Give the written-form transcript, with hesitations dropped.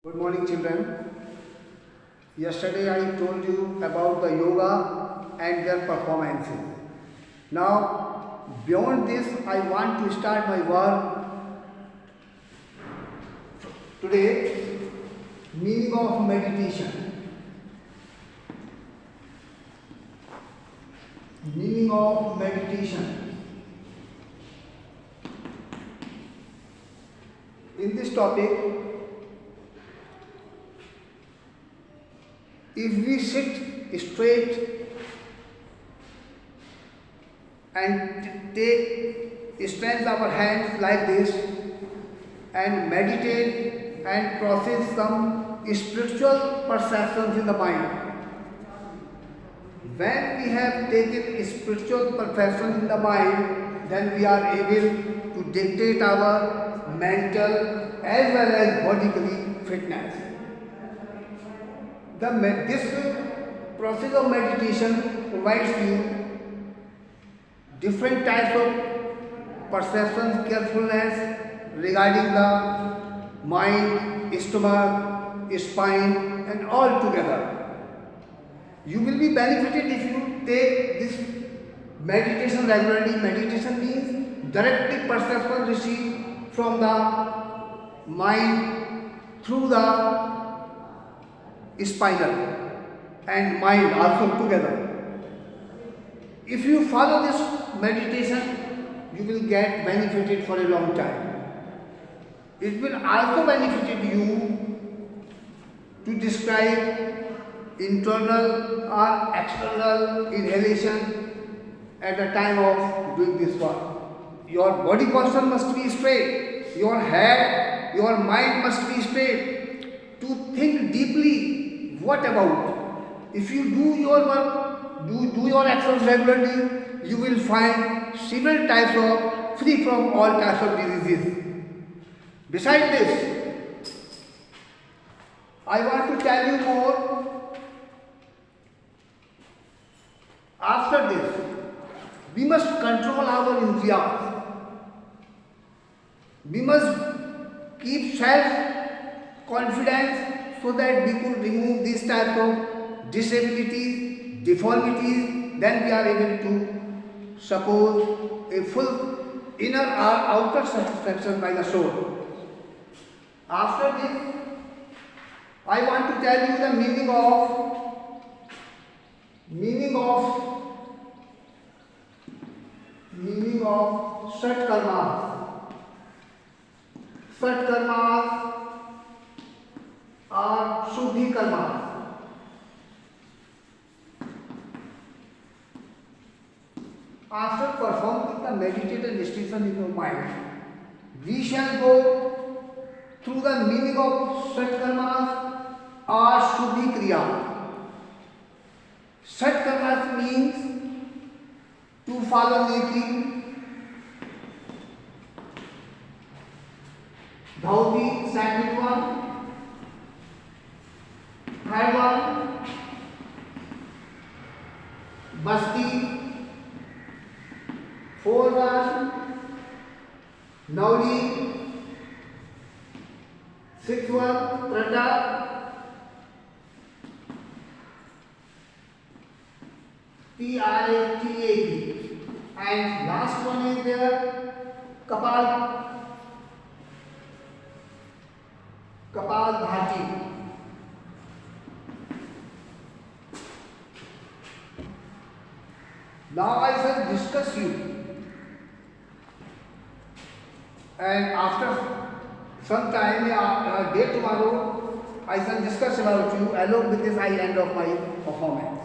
Good morning, children. Yesterday I told you about the yoga and their performances. Now, beyond this, I want to start my work today. Meaning of meditation. Meaning of meditation. In this topic, if we sit straight and strengthen our hands like this and meditate and process some spiritual perceptions in the mind. When we have taken spiritual perception in the mind, then we are able to dictate our mental as well as bodily fitness. This process of meditation provides you different types of perceptions, carefulness regarding the mind, stomach, spine, and all together. You will be benefited if you take this meditation regularly. Meditation means directly perception received from the mind through the spinal and mind also together. If you follow this meditation, you will get benefited for a long time. It will also benefit you to describe internal or external inhalation at the time of doing this work. Your body posture must be straight, your head, your mind must be straight. To think deeply, what about? If you do your work, do your actions regularly, you will find several types of free from all types of diseases. Besides this, I want to tell you more. After this, we must control our indriyas. We must keep self-confidence so that we could remove these types of disabilities, deformities, then we are able to suppose a full inner or outer satisfaction by the soul. After this, I want to tell you the meaning of Shat Karmas. Shat Karmas or Shuddhi Karmas. After performing the meditative station in your mind, we shall go through the meaning of Shat Karmas or Shuddhi Kriya. Shat Karmas means to follow neatly. Dhauti, second one. Third one, Basti. Fourth one, Nauli. Sixth one, Prata. T-I-T-A-T. And last one is there, Kapal Bhati. Now I shall discuss you, and after some time, day tomorrow, I shall discuss about you along with this I end of my performance.